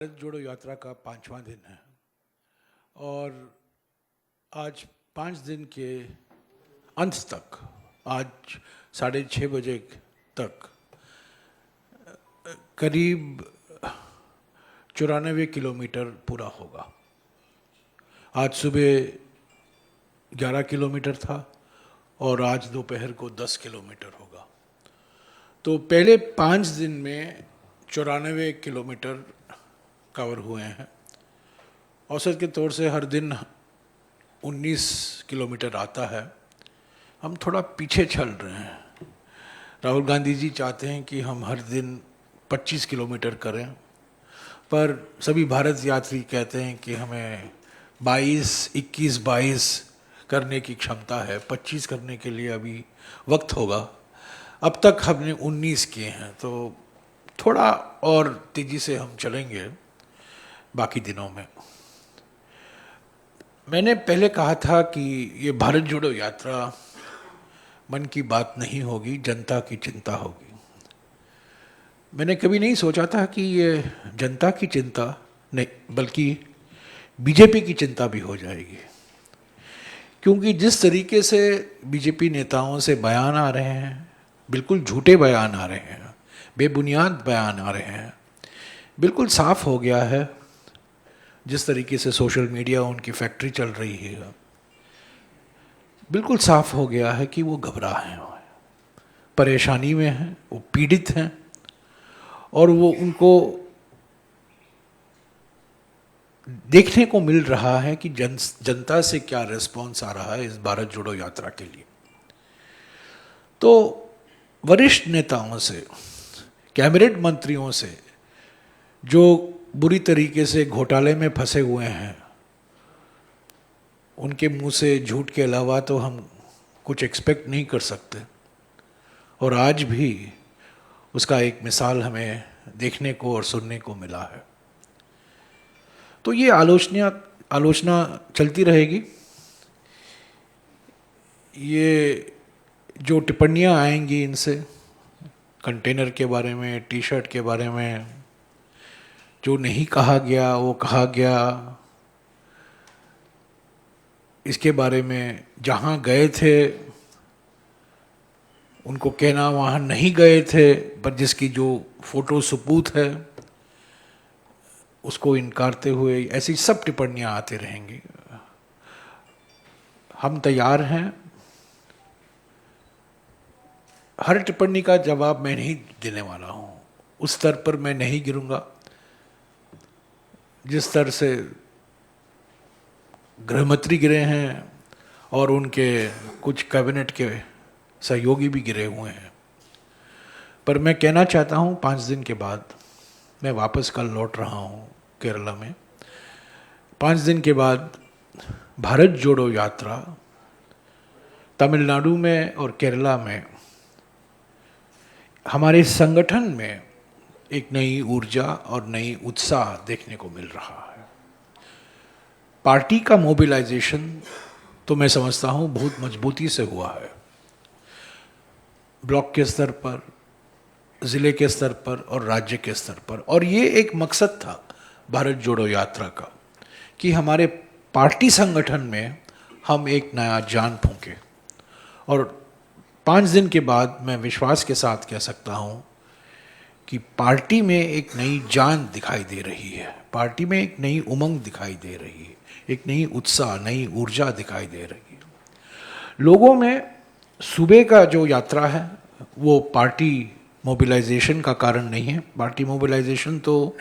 भारत जोड़ो यात्रा का 5वां दिन है और आज 5 दिन के अंत तक, आज 6:30 बजे तक करीब 94 किलोमीटर पूरा होगा। आज सुबह 11 किलोमीटर था और आज दोपहर को 10 किलोमीटर होगा। तो पहले 5 दिन में 94 किलोमीटर कवर हुए हैं। औसत के तौर से हर दिन 19 किलोमीटर आता है। हम थोड़ा पीछे चल रहे हैं। राहुल गांधी जी चाहते हैं कि हम हर दिन 25 किलोमीटर करें, पर सभी भारत यात्री कहते हैं कि हमें 21-22 करने की क्षमता है। 25 करने के लिए अभी वक्त होगा। अब तक हमने 19 किए हैं, तो थोड़ा और तेज़ी से हम चलेंगे बाकी दिनों में। मैंने पहले कहा था कि ये भारत जोड़ो यात्रा मन की बात नहीं होगी, जनता की चिंता होगी। मैंने कभी नहीं सोचा था कि ये जनता की चिंता नहीं, बल्कि बीजेपी की चिंता भी हो जाएगी। क्योंकि जिस तरीके से बीजेपी नेताओं से बयान आ रहे हैं, बिल्कुल झूठे बयान आ रहे हैं, बेबुनियाद बयान आ रहे हैं, बिल्कुल साफ हो गया है। जिस तरीके से सोशल मीडिया उनकी फैक्ट्री चल रही है, बिल्कुल साफ हो गया है कि वो घबरा हैं, परेशानी में हैं, वो पीड़ित हैं और वो उनको देखने को मिल रहा है कि जनता से क्या रिस्पॉन्स आ रहा है इस भारत जोड़ो यात्रा के लिए। तो वरिष्ठ नेताओं से, कैबिनेट मंत्रियों से, जो बुरी तरीके से घोटाले में फंसे हुए हैं, उनके मुंह से झूठ के अलावा तो हम कुछ एक्सपेक्ट नहीं कर सकते। और आज भी उसका एक मिसाल हमें देखने को और सुनने को मिला है। तो ये आलोचना चलती रहेगी। ये जो टिप्पणियाँ आएंगी इनसे, कंटेनर के बारे में, टी शर्ट के बारे में, जो नहीं कहा गया वो कहा गया, इसके बारे में जहाँ गए थे उनको कहना वहाँ नहीं गए थे, पर जिसकी जो फोटो सबूत है उसको इनकारते हुए ऐसी सब टिप्पणियाँ आते रहेंगी। हम तैयार हैं। हर टिप्पणी का जवाब मैं नहीं देने वाला हूँ, उस स्तर पर मैं नहीं गिरूंगा जिस स्तर से गृहमंत्री गिरे हैं और उनके कुछ कैबिनेट के सहयोगी भी गिरे हुए हैं। पर मैं कहना चाहता हूँ, 5 दिन के बाद मैं वापस कल लौट रहा हूँ केरला में। 5 दिन के बाद भारत जोड़ो यात्रा तमिलनाडु में और केरला में हमारे संगठन में एक नई ऊर्जा और नई उत्साह देखने को मिल रहा है। पार्टी का मोबिलाइजेशन तो मैं समझता हूँ बहुत मजबूती से हुआ है, ब्लॉक के स्तर पर, ज़िले के स्तर पर और राज्य के स्तर पर। और ये एक मकसद था भारत जोड़ो यात्रा का कि हमारे पार्टी संगठन में हम एक नया जान फूंके। और 5 दिन के बाद मैं विश्वास के साथ कह सकता हूँ कि पार्टी में एक नई जान दिखाई दे रही है, पार्टी में एक नई उमंग दिखाई दे रही है, एक नई उत्साह, नई ऊर्जा दिखाई दे रही है लोगों में। सुबह का जो यात्रा है वो पार्टी मोबिलाइजेशन का कारण नहीं है। पार्टी मोबिलाइजेशन तो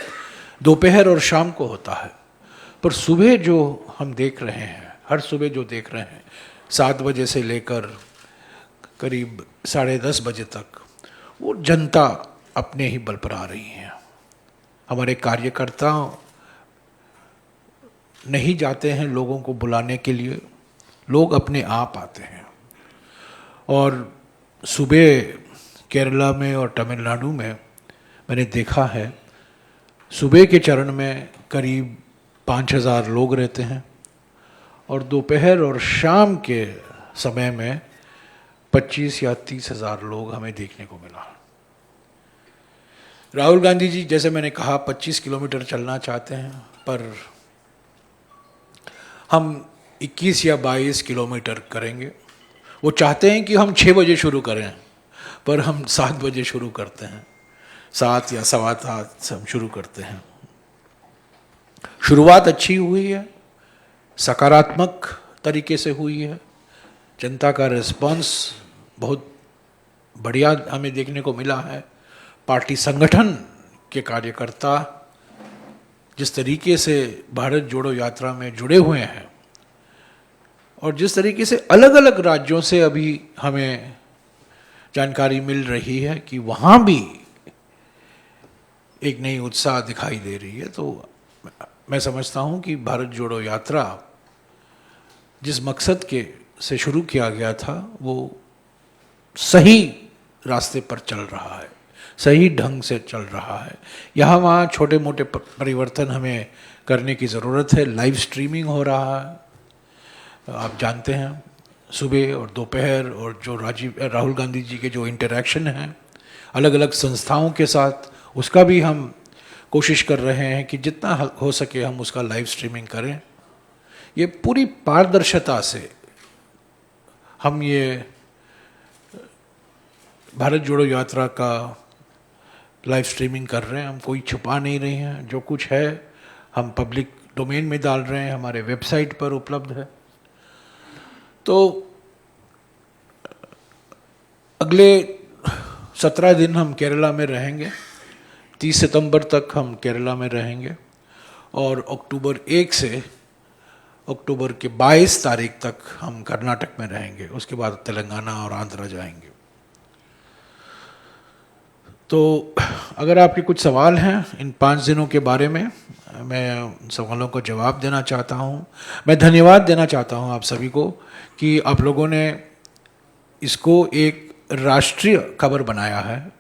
दोपहर और शाम को होता है, पर सुबह जो हम देख रहे हैं, हर सुबह जो देख रहे हैं, 7 बजे से लेकर करीब 10:30 बजे तक, वो जनता अपने ही बल पर आ रही है। हमारे कार्यकर्ता नहीं जाते हैं लोगों को बुलाने के लिए, लोग अपने आप आते हैं। और सुबह केरला में और तमिलनाडु में मैंने देखा है, सुबह के चरण में करीब 5,000 लोग रहते हैं और दोपहर और शाम के समय में 25 या 30,000 लोग हमें देखने को मिला। राहुल गांधी जी, जैसे मैंने कहा, 25 किलोमीटर चलना चाहते हैं, पर हम 21 या 22 किलोमीटर करेंगे। वो चाहते हैं कि हम 6 बजे शुरू करें, पर हम 7 बजे शुरू करते हैं, 7 या सवा 7 से हम शुरू करते हैं। शुरुआत अच्छी हुई है, सकारात्मक तरीके से हुई है। जनता का रिस्पांस बहुत बढ़िया हमें देखने को मिला है। पार्टी संगठन के कार्यकर्ता जिस तरीके से भारत जोड़ो यात्रा में जुड़े हुए हैं और जिस तरीके से अलग अलग राज्यों से अभी हमें जानकारी मिल रही है कि वहाँ भी एक नई उत्साह दिखाई दे रही है, तो मैं समझता हूँ कि भारत जोड़ो यात्रा जिस मकसद के से शुरू किया गया था वो सही रास्ते पर चल रहा है, सही ढंग से चल रहा है। यहाँ वहाँ छोटे मोटे परिवर्तन हमें करने की ज़रूरत है। लाइव स्ट्रीमिंग हो रहा है, आप जानते हैं, सुबह और दोपहर, और जो राहुल गांधी जी के जो इंटरेक्शन हैं अलग अलग संस्थाओं के साथ, उसका भी हम कोशिश कर रहे हैं कि जितना हो सके हम उसका लाइव स्ट्रीमिंग करें। ये पूरी पारदर्शिता से हम ये भारत जोड़ो यात्रा का लाइव स्ट्रीमिंग कर रहे हैं। हम कोई छुपा नहीं रहे हैं, जो कुछ है हम पब्लिक डोमेन में डाल रहे हैं, हमारे वेबसाइट पर उपलब्ध है। तो अगले 17 दिन हम केरला में रहेंगे, 30 सितंबर तक हम केरला में रहेंगे, और अक्टूबर 1 से अक्टूबर के 22 तारीख तक हम कर्नाटक में रहेंगे। उसके बाद तेलंगाना और आंध्र जाएंगे। तो अगर आपके कुछ सवाल हैं इन 5 दिनों के बारे में, मैं उन सवालों को जवाब देना चाहता हूं। मैं धन्यवाद देना चाहता हूं आप सभी को कि आप लोगों ने इसको एक राष्ट्रीय खबर बनाया है।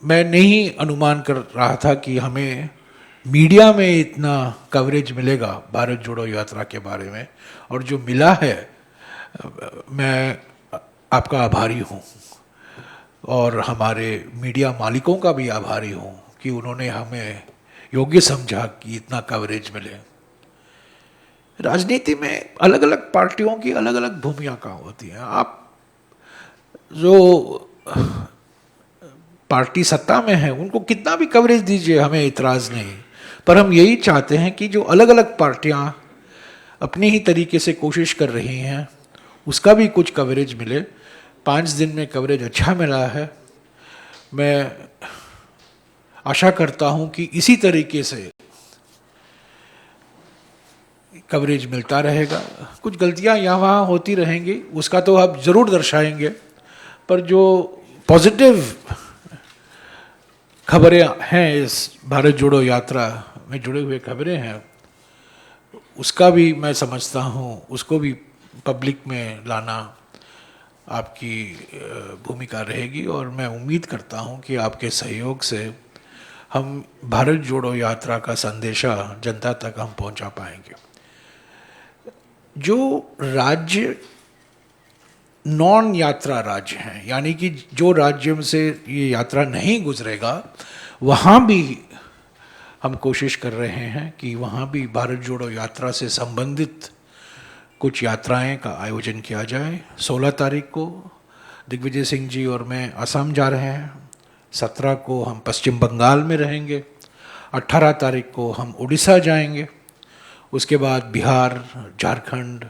मैं नहीं अनुमान कर रहा था कि हमें मीडिया में इतना कवरेज मिलेगा भारत जोड़ो यात्रा के बारे में, और जो मिला है मैं आपका आभारी हूँ, और हमारे मीडिया मालिकों का भी आभारी हूँ कि उन्होंने हमें योग्य समझा कि इतना कवरेज मिले। राजनीति में अलग अलग पार्टियों की अलग अलग भूमिका होती है। आप जो पार्टी सत्ता में है उनको कितना भी कवरेज दीजिए, हमें इतराज़ नहीं, पर हम यही चाहते हैं कि जो अलग अलग पार्टियां अपने ही तरीके से कोशिश कर रही हैं उसका भी कुछ कवरेज मिले। 5 दिन में कवरेज अच्छा मिला है। मैं आशा करता हूं कि इसी तरीके से कवरेज मिलता रहेगा। कुछ गलतियां यहाँ वहाँ होती रहेंगी, उसका तो आप ज़रूर दर्शाएंगे, पर जो पॉजिटिव खबरें हैं इस भारत जोड़ो यात्रा में जुड़े हुए खबरें हैं, उसका भी मैं समझता हूँ उसको भी पब्लिक में लाना आपकी भूमिका रहेगी। और मैं उम्मीद करता हूँ कि आपके सहयोग से हम भारत जोड़ो यात्रा का संदेशा जनता तक हम पहुँचा पाएंगे। जो राज्य नॉन यात्रा राज्य हैं, यानी कि जो राज्यों से ये यात्रा नहीं गुजरेगा, वहाँ भी हम कोशिश कर रहे हैं कि वहाँ भी भारत जोड़ो यात्रा से संबंधित कुछ यात्राएं का आयोजन किया जाए। 16 तारीख को दिग्विजय सिंह जी और मैं असम जा रहे हैं, 17 को हम पश्चिम बंगाल में रहेंगे, 18 तारीख को हम उड़ीसा जाएंगे, उसके बाद बिहार, झारखंड,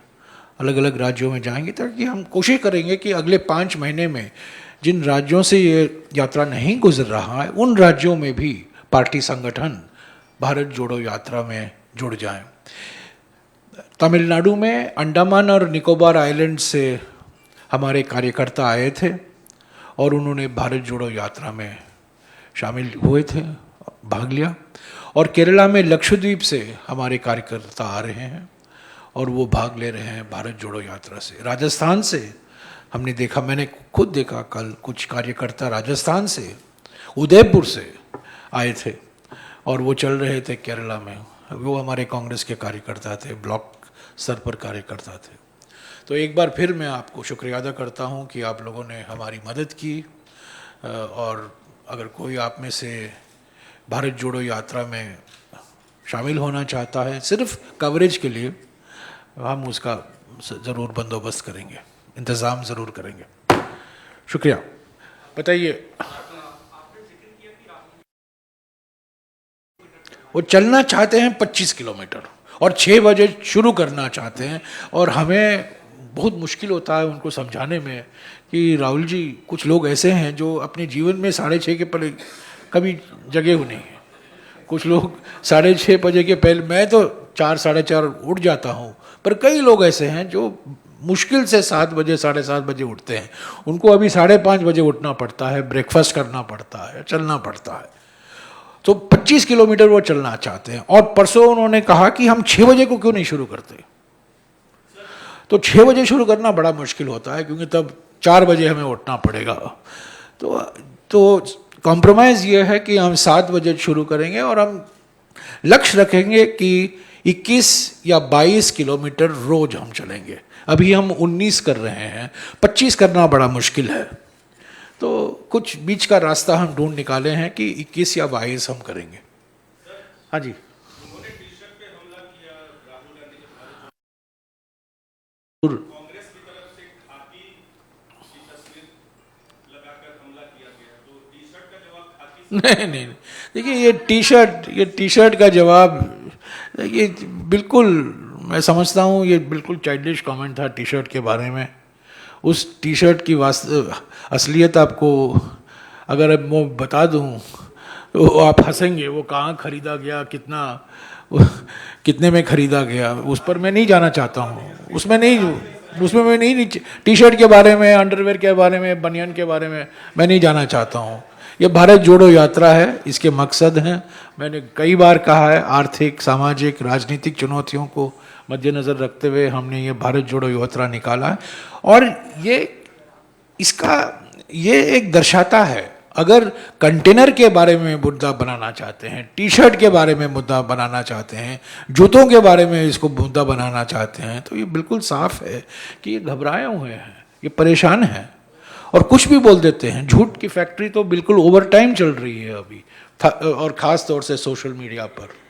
अलग अलग राज्यों में जाएंगे, ताकि हम कोशिश करेंगे कि अगले 5 महीने में जिन राज्यों से ये यात्रा नहीं गुजर रहा है उन राज्यों में भी पार्टी संगठन भारत जोड़ो यात्रा में जुड़ जाएं। तमिलनाडु में अंडमान और निकोबार आइलैंड से हमारे कार्यकर्ता आए थे और उन्होंने भारत जोड़ो यात्रा में शामिल हुए थे, भाग लिया। और केरला में लक्षद्वीप से हमारे कार्यकर्ता आ रहे हैं और वो भाग ले रहे हैं भारत जोड़ो यात्रा से। राजस्थान से हमने देखा, मैंने खुद देखा कल, कुछ कार्यकर्ता राजस्थान से, उदयपुर से आए थे और वो चल रहे थे केरला में। वो हमारे कांग्रेस के कार्यकर्ता थे, ब्लॉक स्तर पर कार्यकर्ता थे। तो एक बार फिर मैं आपको शुक्रिया अदा करता हूँ कि आप लोगों ने हमारी मदद की, और अगर कोई आप में से भारत जोड़ो यात्रा में शामिल होना चाहता है सिर्फ कवरेज के लिए, हम उसका ज़रूर बंदोबस्त करेंगे, इंतज़ाम ज़रूर करेंगे। शुक्रिया। बताइए। वो चलना चाहते हैं 25 किलोमीटर और 6 बजे शुरू करना चाहते हैं, और हमें बहुत मुश्किल होता है उनको समझाने में कि राहुल जी, कुछ लोग ऐसे हैं जो अपने जीवन में 6:30 के पहले कभी जगे हुए नहीं हैं। कुछ लोग 6:30 बजे के पहले, मैं तो 4, 4:30 उठ जाता हूँ, पर कई लोग ऐसे हैं जो मुश्किल से 7 बजे, 7:30 बजे उठते हैं। उनको अभी 5:30 बजे उठना पड़ता है, ब्रेकफास्ट करना पड़ता है, चलना पड़ता है। तो 25 किलोमीटर वो चलना चाहते हैं। और परसों उन्होंने कहा कि हम 6 बजे को क्यों नहीं शुरू करते। तो 6 बजे शुरू करना बड़ा मुश्किल होता है, क्योंकि तब 4 बजे हमें उठना पड़ेगा। तो कॉम्प्रोमाइज़ ये है कि हम 7 बजे शुरू करेंगे, और हम लक्ष्य रखेंगे कि 21 या 22 किलोमीटर रोज हम चलेंगे। अभी हम 19 कर रहे हैं, 25 करना बड़ा मुश्किल है। तो कुछ बीच का रास्ता हम ढूंढ निकाले हैं कि 21 या 22 हम करेंगे। हाँ जी। कांग्रेस की तरफ से खाकी की तस्वीर लगाकर हमला किया गया, तो टी शर्ट का जवाब खाकी नहीं, देखिए, ये टी शर्ट का जवाब, ये बिल्कुल, मैं समझता हूँ ये बिल्कुल चाइल्डिश कमेंट था टी शर्ट के बारे में। उस टी शर्ट की असलियत आपको अगर मैं बता दूँ तो आप हंसेंगे। वो कहाँ खरीदा गया, कितने में खरीदा गया, उस पर मैं नहीं जाना चाहता हूँ। उसमें मैं नहीं टी शर्ट के बारे में, अंडरवेयर के बारे में, बनियान के बारे में मैं नहीं जाना चाहता हूँ। ये भारत जोड़ो यात्रा है, इसके मकसद हैं, मैंने कई बार कहा है, आर्थिक, सामाजिक, राजनीतिक चुनौतियों को मद्देनज़र रखते हुए हमने ये भारत जोड़ो यात्रा निकाला है। और ये एक दर्शाता है, अगर कंटेनर के बारे में मुद्दा बनाना चाहते हैं, टी शर्ट के बारे में मुद्दा बनाना चाहते हैं, जूतों के बारे में इसको मुद्दा बनाना चाहते हैं, तो ये बिल्कुल साफ है कि ये घबराए हुए हैं, ये परेशान हैं और कुछ भी बोल देते हैं। झूठ की फैक्ट्री तो बिल्कुल ओवर टाइम चल रही है अभी, और ख़ास तौर से सोशल मीडिया पर।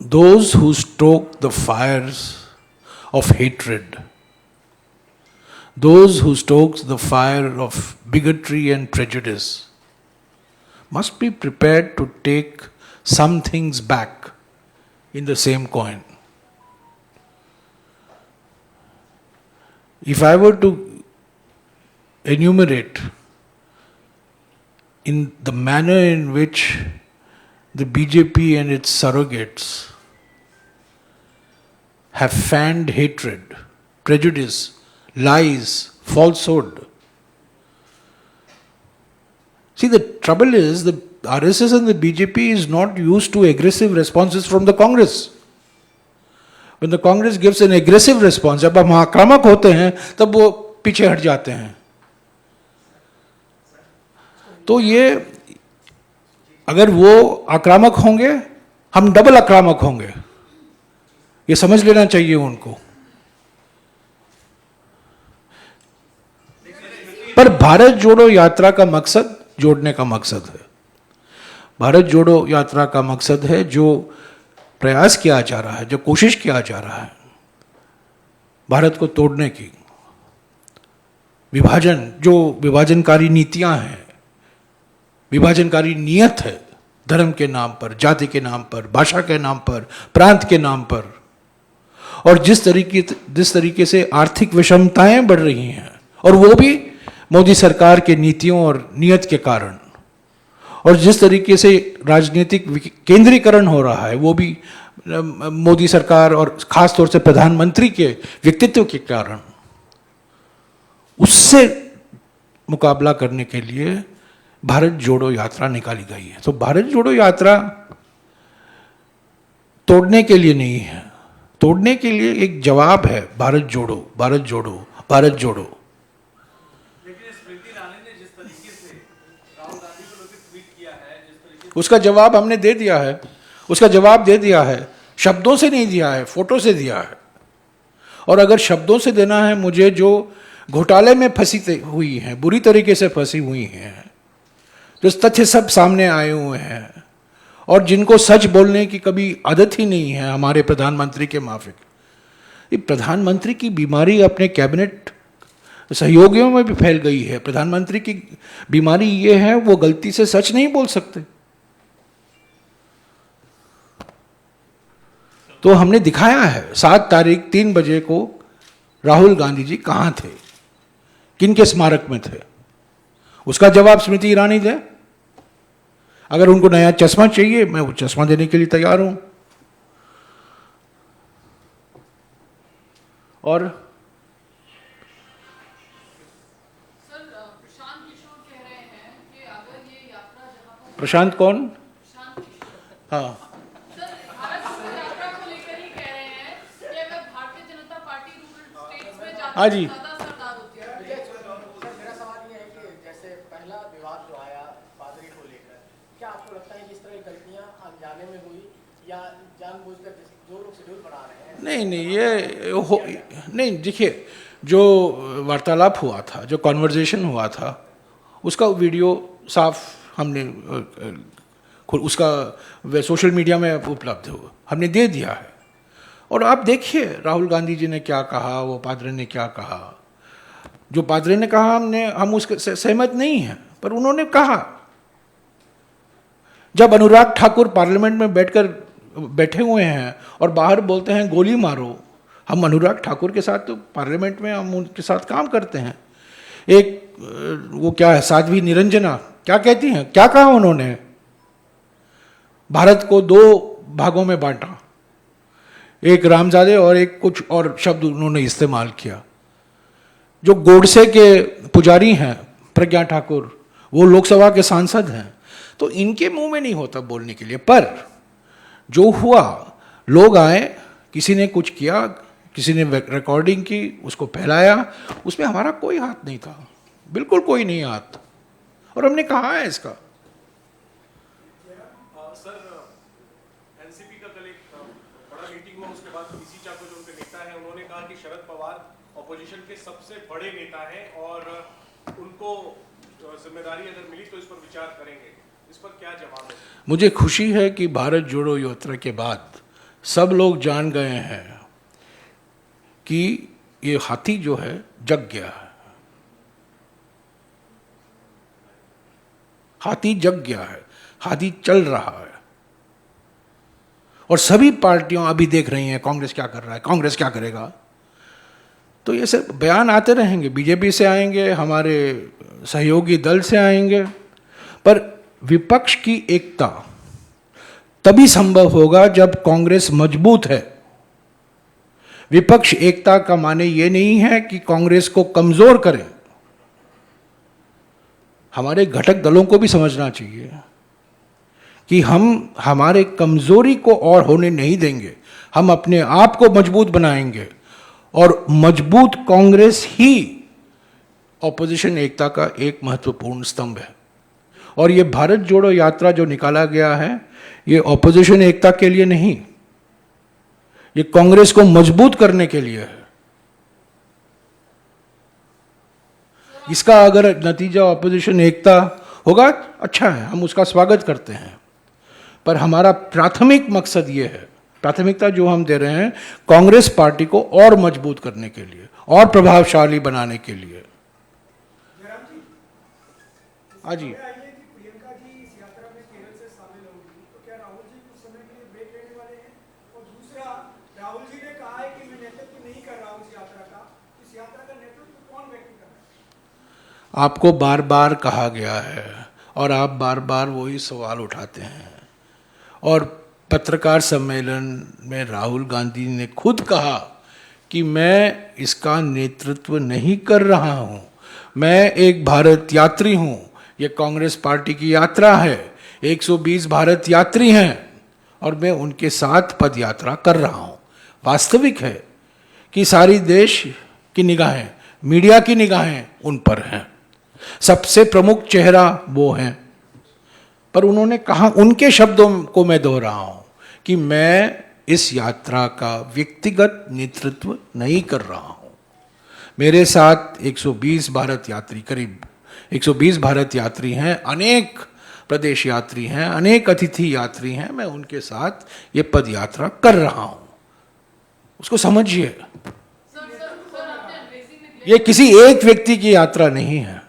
Those who stoke the fires of hatred, those who stoke the fire of bigotry and prejudice, must be prepared to take some things back in the same coin. If I were to enumerate in the manner in which the BJP and its surrogates have fanned hatred, prejudice, lies, falsehood. See, the trouble is the RSS and the BJP is not used to aggressive responses from the Congress. When the Congress gives an aggressive response, जब हम आक्रामक होते हैं तब वो पीछे हट जाते हैं। तो ये, अगर वो आक्रामक होंगे, हम डबल आक्रामक होंगे, ये समझ लेना चाहिए उनको। पर भारत जोड़ो यात्रा का मकसद जोड़ने का मकसद है। भारत जोड़ो यात्रा का मकसद है, जो प्रयास किया जा रहा है, जो कोशिश किया जा रहा है भारत को तोड़ने की, जो विभाजनकारी नीतियां हैं, विभाजनकारी नियत है, धर्म के नाम पर, जाति के नाम पर, भाषा के नाम पर, प्रांत के नाम पर, और जिस तरीके से आर्थिक विषमताएं बढ़ रही हैं, और वो भी मोदी सरकार के नीतियों और नियत के कारण, और जिस तरीके से राजनीतिक केंद्रीकरण हो रहा है, वो भी मोदी सरकार और खास तौर से प्रधानमंत्री के व्यक्तित्व के कारण, उससे मुकाबला करने के लिए भारत जोड़ो यात्रा निकाली गई है। तो भारत जोड़ो यात्रा तोड़ने के लिए नहीं है, तोड़ने के लिए एक जवाब है, भारत जोड़ो, भारत जोड़ो, भारत जोड़ो। लेकिन स्मृति ईरानी ने जिस तरीके से राहुल गांधी को लेकर ट्वीट किया है, जिस तरीके उसका जवाब हमने दे दिया है, उसका जवाब दे दिया है, शब्दों से नहीं दिया है, फोटो से दिया है। और अगर शब्दों से देना है मुझे, जो घोटाले में फंसी हुई हैं, बुरी तरीके से फंसी हुई हैं, जो तथ्य सब सामने आए हुए हैं और जिनको सच बोलने की कभी आदत ही नहीं है हमारे प्रधानमंत्री के माफिक, ये प्रधानमंत्री की बीमारी अपने कैबिनेट सहयोगियों में भी फैल गई है। प्रधानमंत्री की बीमारी ये है, वो गलती से सच नहीं बोल सकते। तो हमने दिखाया है 7 तारीख 3 बजे को राहुल गांधी जी कहां थे, किनके स्मारक में थे, उसका जवाब स्मृति ईरानी दे। अगर उनको नया चश्मा चाहिए, मैं वो चश्मा देने के लिए तैयार हूं। और सर, प्रशांत किशोर कह रहे हैं कि अगर ये यात्रा जहां पर प्रशांत कौन? प्रशांत किशोर हाँ, सर भारत जोड़ो यात्रा को लेकर ही कह रहे हैं कि अगर Bharatiya Janata party rural states में जाती हाँ है जी। तो ज्यादा असरदार होती है। सर, मेरा सवाल ये है कि जैसे पहला विवाद जो आया पादरी को लेकर, क्या आपको लगता है कि इस तरह की गलतियां अनजाने में हुई या जानबूझकर जो लोग शेड्यूल बना रहे हैं? नहीं, देखिए, जो वार्तालाप हुआ था, जो कॉन्वर्जेशन हुआ था, उसका वीडियो साफ हमने उसका सोशल मीडिया में उपलब्ध हो, हमने दे दिया है। और आप देखिए राहुल गांधी जी ने क्या कहा, वो पादरी ने क्या कहा। जो पादरी ने कहा हम उसके सहमत नहीं हैं, पर उन्होंने कहा। जब अनुराग ठाकुर पार्लियामेंट में बैठे हुए हैं और बाहर बोलते हैं गोली मारो, हम अनुराग ठाकुर के साथ तो पार्लियामेंट में हम उनके साथ काम करते हैं। एक वो क्या है, साध्वी निरंजना क्या कहती हैं, क्या कहा उन्होंने, भारत को 2 भागों में बांटा, एक रामजादे और एक कुछ और शब्द उन्होंने इस्तेमाल किया। जो गोडसे के पुजारी हैं प्रज्ञा ठाकुर, वो लोकसभा के सांसद हैं, तो इनके मुंह में नहीं होता बोलने के लिए। पर जो हुआ, लोग आए, किसी ने कुछ किया, किसी ने रिकॉर्डिंग की, उसको फैलाया, उसमें हमारा कोई हाथ नहीं था, बिल्कुल कोई नहीं हाथ। और हमने कहा है इसका। सर, एनसीपी का कल एक बड़ा मीटिंग हुआ, उसके बाद पीसी चाको जो उनके नेता हैं, उन्होंने कहा कि शरद पवार ऑपोजिशन के सबसे बड़े नेता हैं और उनको जिम्मेदारी अगर मिली तो इस पर विचार करेंगे। इस पर क्या जवाब है? मुझे खुशी है कि भारत जोड़ो यात्रा के बाद सब लोग जान गए हैं कि ये हाथी जो है जग गया है, हाथी जग गया है, हाथी चल रहा है। और सभी पार्टियां अभी देख रही हैं कांग्रेस क्या कर रहा है, कांग्रेस क्या करेगा। तो ये सब बयान आते रहेंगे, बीजेपी से आएंगे, हमारे सहयोगी दल से आएंगे, पर विपक्ष की एकता तभी संभव होगा जब कांग्रेस मजबूत है। विपक्ष एकता का माने ये नहीं है कि कांग्रेस को कमजोर करें। हमारे घटक दलों को भी समझना चाहिए कि हम हमारे कमजोरी को और होने नहीं देंगे, हम अपने आप को मजबूत बनाएंगे। और मजबूत कांग्रेस ही ऑपोजिशन एकता का एक महत्वपूर्ण स्तंभ है। और ये भारत जोड़ो यात्रा जो निकाला गया है, ये ऑपोजिशन एकता के लिए नहीं, ये कांग्रेस को मजबूत करने के लिए है। इसका अगर नतीजा ऑपोजिशन एकता होगा, अच्छा है, हम उसका स्वागत करते हैं। पर हमारा प्राथमिक मकसद ये है, प्राथमिकता जो हम दे रहे हैं, कांग्रेस पार्टी को और मजबूत करने के लिए, और प्रभावशाली बनाने के लिए। हाँ जी, प्रियंका जी इस यात्रा में केरल से शामिल होंगी, तो क्या राहुल जी कुछ समय के लिए ब्रेक लेने वाले हैं? और दूसरा, राहुल जी ने कहा है कि मैं नेतृत्व नहीं कर रहा हूं इस यात्रा का, इस यात्रा का नेतृत्व कौन व्यक्ति कर रहा है? आपको बार बार कहा गया है और आप बार बार वही सवाल उठाते हैं। और पत्रकार सम्मेलन में राहुल गांधी ने खुद कहा कि मैं इसका नेतृत्व नहीं कर रहा हूं, मैं एक भारत यात्री हूं, ये कांग्रेस पार्टी की यात्रा है, 120 भारत यात्री हैं और मैं उनके साथ पद यात्रा कर रहा हूँ। वास्तविक है कि सारी देश की निगाहें, मीडिया की निगाहें उन पर हैं, सबसे प्रमुख चेहरा वो हैं। पर उन्होंने कहा, उनके शब्दों को मैं दोहरा रहा हूँ कि मैं इस यात्रा का व्यक्तिगत नेतृत्व नहीं कर रहा हूँ। मेरे साथ 120 भारत यात्री, करीब 120 भारत यात्री हैं, अनेक प्रदेश यात्री हैं, अनेक अतिथि यात्री हैं। मैं उनके साथ ये पद यात्रा कर रहा हूँ, उसको समझिए। ये किसी एक व्यक्ति की यात्रा नहीं है,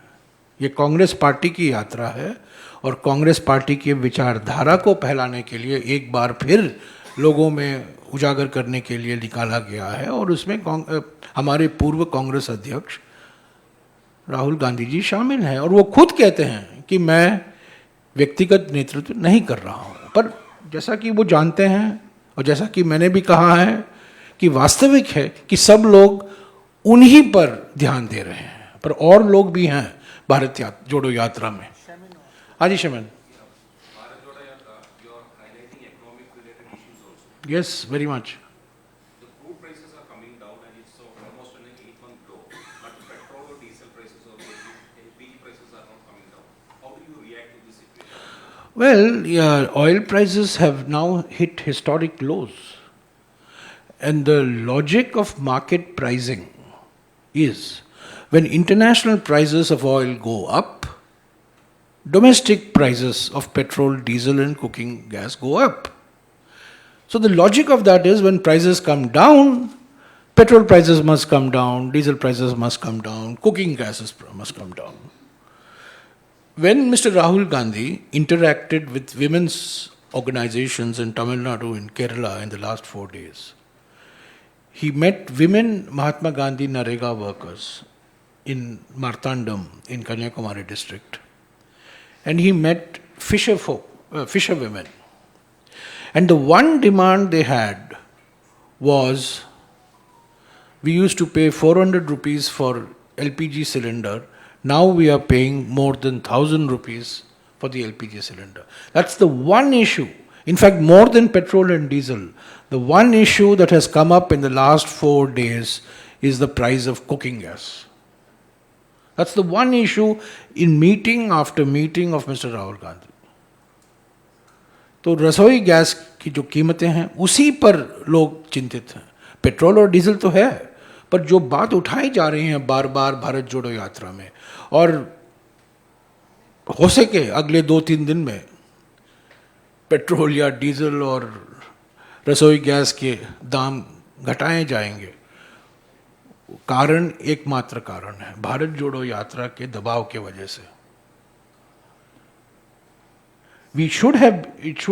ये कांग्रेस पार्टी की यात्रा है और कांग्रेस पार्टी की विचारधारा को फैलाने के लिए एक बार फिर लोगों में उजागर करने के लिए निकाला गया है। और उसमें हमारे पूर्व कांग्रेस अध्यक्ष राहुल गांधी जी शामिल हैं और वो खुद कहते हैं कि मैं व्यक्तिगत नेतृत्व नहीं कर रहा हूँ। पर जैसा कि वो जानते हैं और जैसा कि मैंने भी कहा है कि वास्तविक है कि सब लोग उन्हीं पर ध्यान दे रहे हैं, पर और लोग भी हैं भारत जोड़ो यात्रा में। हाँ जी शमन। Yes, very much. The crude prices are coming down and it's almost on an 8-month low, but petrol or diesel prices or LPG prices are not coming down. How do you react to this situation? Well, yeah, oil prices have now hit historic lows. And the logic of market pricing is when international prices of oil go up, domestic prices of petrol, diesel and cooking gas go up. So the logic of that is when prices come down, petrol prices must come down, diesel prices must come down, cooking gases must come down. When Mr. Rahul Gandhi interacted with women's organizations in Tamil Nadu and Kerala in the last 4 days, he met women Mahatma Gandhi Narega workers in Martandam in Kanyakumari district. And he met fisher women. And the one demand they had was, we used to pay 400 rupees for LPG cylinder, now we are paying more than 1,000 rupees for the LPG cylinder. That's the one issue. In fact, more than petrol and diesel, the one issue that has come up in the last 4 days is the price of cooking gas. That's the one issue in meeting after meeting of Mr. Rahul Gandhi. तो रसोई gas की जो कीमतें हैं उसी पर लोग चिंतित हैं। पेट्रोल और डीजल तो है, पर जो बात उठाई जा रही है बार बार भारत जोड़ो यात्रा में, और हो सके अगले 2-3 दिन में पेट्रोल या डीजल और रसोई गैस के दाम घटाए जाएंगे, कारण एकमात्र कारण है भारत जोड़ो यात्रा के दबाव के वजह से। It should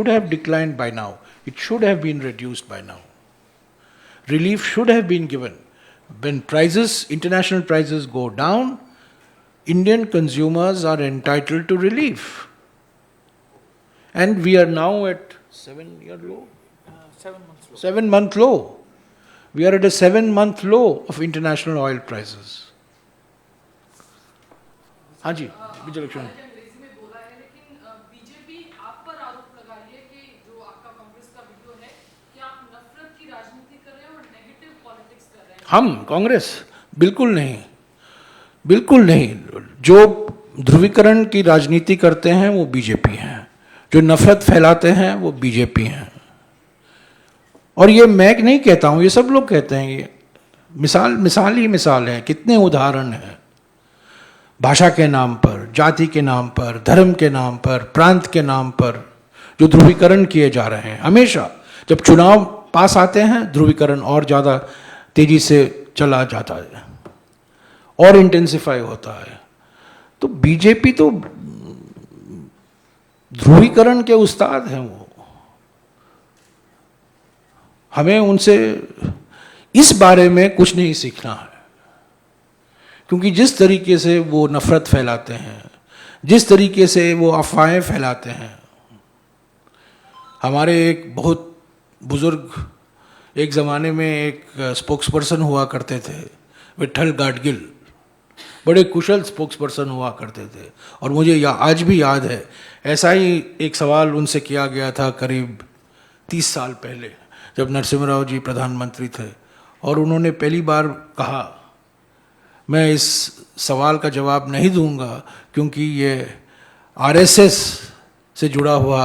have declined by now. It should have been reduced by now. Relief should have been given. When international prices go down, Indian consumers are entitled to relief. And we are now at 7-year low? 7 months low. 7-month low. We are at a 7-month low of international oil prices. हाँ जी, विजय लक्ष्मण। अंग्रेजी में बोला है, लेकिन BJP आप पर आरोप लगा रही है कि जो आपका कांग्रेस का वीडियो है कि आप नफरत की राजनीति कर रहे हैं और नेगेटिव पॉलिटिक्स कर रहे हैं। हम कांग्रेस बिल्कुल नहीं, बिल्कुल नहीं। जो ध्रुवीकरण की राजनीति करते हैं वो बीजेपी हैं, जो नफरत फैलाते हैं वो बीजेपी हैं। और ये मैं नहीं कहता हूँ, ये सब लोग कहते हैं। ये मिसाल है, कितने उदाहरण हैं। भाषा के नाम पर, जाति के नाम पर, धर्म के नाम पर, प्रांत के नाम पर जो ध्रुवीकरण किए जा रहे हैं। हमेशा जब चुनाव पास आते हैं ध्रुवीकरण और ज़्यादा तेजी से चला जाता है और इंटेंसिफाई होता है। तो बीजेपी तो ध्रुवीकरण के उस्ताद हैं। वो हमें उनसे इस बारे में कुछ नहीं सीखना है, क्योंकि जिस तरीके से वो नफरत फैलाते हैं, जिस तरीके से वो अफवाहें फैलाते हैं। हमारे एक बहुत बुजुर्ग एक ज़माने में एक स्पोक्स पर्सन हुआ करते थे, विट्ठल गाडगिल, बड़े कुशल स्पोक्स पर्सन हुआ करते थे। और मुझे आज भी याद है, ऐसा ही एक सवाल उनसे किया गया था करीब 30 साल पहले, जब नरसिम्हा राव जी प्रधानमंत्री थे, और उन्होंने पहली बार कहा मैं इस सवाल का जवाब नहीं दूंगा क्योंकि ये आरएसएस से जुड़ा हुआ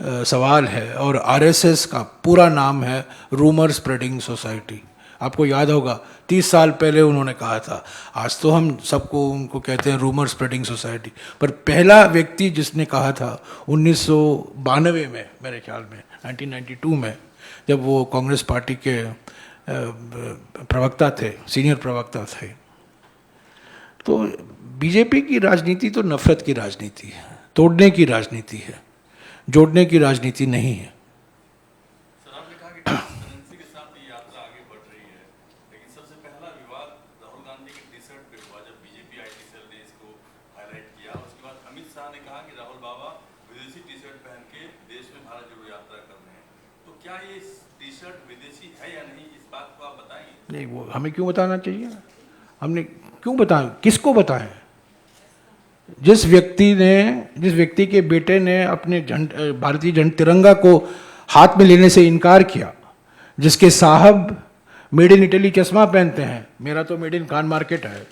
सवाल है, और आरएसएस का पूरा नाम है रूमर स्प्रेडिंग सोसाइटी। आपको याद होगा 30 साल पहले उन्होंने कहा था। आज तो हम सबको उनको कहते हैं रूमर स्प्रेडिंग सोसाइटी, पर पहला व्यक्ति जिसने कहा था 1992 में, मेरे ख्याल में 1992 में, जब वो कांग्रेस पार्टी के प्रवक्ता थे, सीनियर प्रवक्ता थे। तो बीजेपी की राजनीति तो नफरत की राजनीति है, तोड़ने की राजनीति है, जोड़ने की राजनीति नहीं है। सर, आपने कहा कि टेंडेंसी के साथ ये यात्रा आगे बढ़ रही है, लेकिन सबसे पहला विवाद राहुल गांधी के टी शर्ट पे हुआ, जब बीजेपी आईटी सेल ने इसको हाईलाइट किया। उसके बाद अमित शाह ने कहा कि राहुल बाबा विदेशी टी शर्ट पहन के देश में भारत जोड़ो यात्रा कर रहे हैं। तो क्या ये टी शर्ट विदेशी है या नहीं, इस बात को आप बताएंगे? नहीं, वो हमें क्यों बताना चाहिए? हमने क्यों बताएं? किसको बताएं? जिस व्यक्ति के बेटे ने अपने भारतीय तिरंगा को हाथ में लेने से इनकार किया, जिसके साहब मेड इन इटली चश्मा पहनते हैं, मेरा तो मेड इन खान मार्केट है,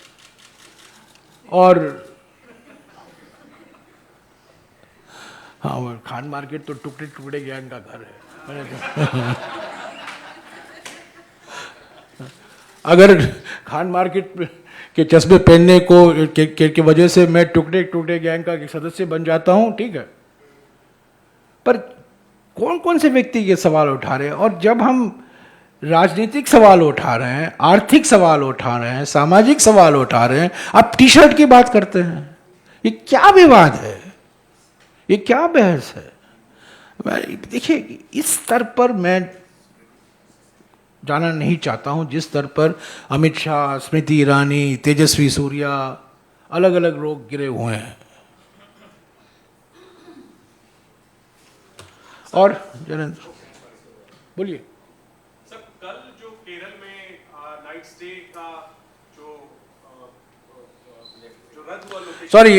और हाँ, वो खान मार्केट तो टुकड़े टुकड़े ज्ञान का घर है। अगर खान मार्केट के चश्मे पहनने के वजह से मैं टुकड़े टुकड़े गैंग का सदस्य बन जाता हूं, ठीक है, पर कौन कौन से व्यक्ति ये सवाल उठा रहे हैं? और जब हम राजनीतिक सवाल उठा रहे हैं, आर्थिक सवाल उठा रहे हैं, सामाजिक सवाल उठा रहे हैं, आप टी शर्ट की बात करते हैं। ये क्या विवाद है? ये क्या बहस है? देखिए, इस स्तर पर मैं जाना नहीं चाहता हूं, जिस स्तर पर अमित शाह, स्मृति ईरानी, तेजस्वी सूर्या, अलग अलग लोग गिरे हुए हैं। और जयेंद्र बोलिए। सर, कल जो केरल में नाइट स्टे का जो रद्द हुआ लोकेशन, सॉरी,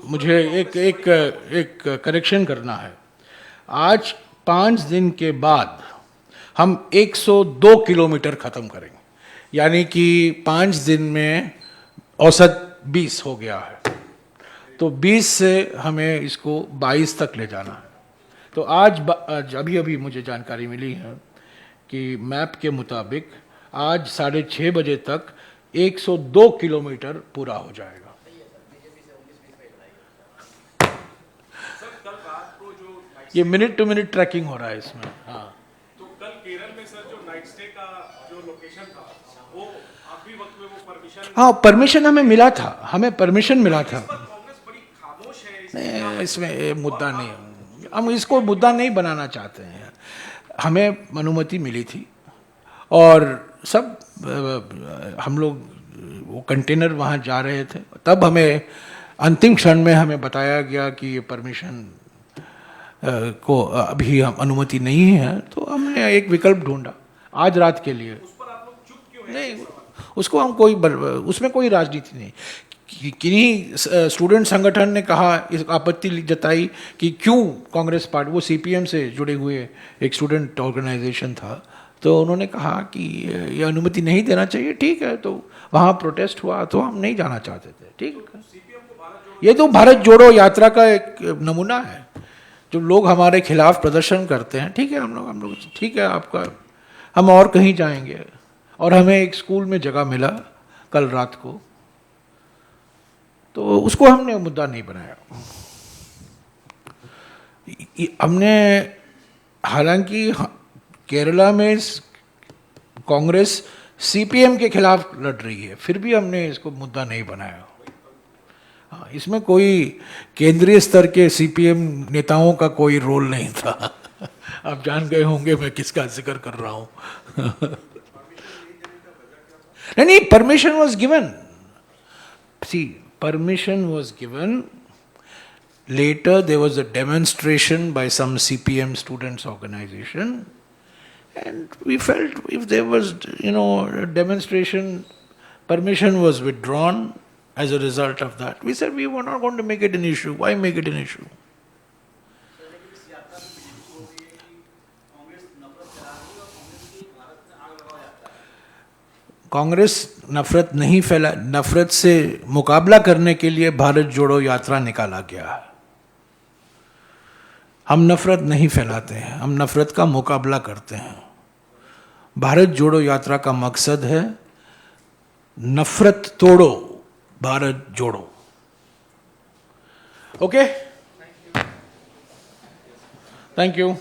मुझे एक करेक्शन करना है। आज 5 दिन के बाद हम 102 किलोमीटर खत्म करेंगे, यानी कि 5 दिन में औसत 20 हो गया है, तो 20 से हमें इसको 22 तक ले जाना है। तो आज अभी मुझे जानकारी मिली है कि मैप के मुताबिक आज 6:30 बजे तक 102 किलोमीटर पूरा हो जाएगा। सर कल रात को जो ये मिनट टू मिनट ट्रैकिंग हो रहा है इसमें। हाँ, तो कल केरल में सर जो नाइट स्टे का जो लोकेशन था, वो आखिरी वक्त में वो परमिशन, हाँ, परमिशन हमें मिला था, हमें परमिशन मिला था। कांग्रेस बड़ी खामोश है नहीं, इसमें ये मुद्दा नहीं है, हम इसको मुद्दा नहीं बनाना चाहते हैं। हमें अनुमति मिली थी और सब हम लोग वो कंटेनर वहाँ जा रहे थे, तब हमें अंतिम क्षण में हमें बताया गया कि ये परमिशन को अभी हम अनुमति नहीं है, तो हमने एक विकल्प ढूंढा आज रात के लिए। उस पर आप लोग चुप क्यों हैं? नहीं, उसको हम उसमें कोई राजनीति नहीं। किन्हीं स्टूडेंट संगठन ने कहा, इस आपत्ति जताई कि क्यों कांग्रेस पार्टी, वो सीपीएम से जुड़े हुए एक स्टूडेंट ऑर्गेनाइजेशन था, तो उन्होंने कहा कि ये अनुमति नहीं देना चाहिए। ठीक है, तो वहाँ प्रोटेस्ट हुआ, तो हम नहीं जाना चाहते थे। ठीक है, ये तो भारत जोड़ो यात्रा का एक नमूना है। जो लोग हमारे खिलाफ प्रदर्शन करते हैं, ठीक है, हम लोग ठीक है, आपका, हम और कहीं जाएंगे। और हमें एक स्कूल में जगह मिला कल रात को, तो उसको हमने मुद्दा नहीं बनाया। हमने, हालांकि केरला में कांग्रेस सीपीएम के खिलाफ लड़ रही है, फिर भी हमने इसको मुद्दा नहीं बनाया। हाँ, इसमें कोई केंद्रीय स्तर के सीपीएम नेताओं का कोई रोल नहीं था। आप जान गए होंगे मैं किसका जिक्र कर रहा हूं। नहीं, permission was given. See, permission was given. Later there was a demonstration by some CPM students organization, and we felt if there was, a demonstration, permission was withdrawn as a result of that. We said we were not going to make it an issue. Why make it an issue? Congress नफरत से मुकाबला करने के लिए भारत जोड़ो यात्रा निकाला गया है। हम नफरत नहीं फैलाते हैं, हम नफरत का मुकाबला करते हैं। भारत जोड़ो यात्रा का मकसद है नफरत तोड़ो, भारत जोड़ो। Okay, thank you.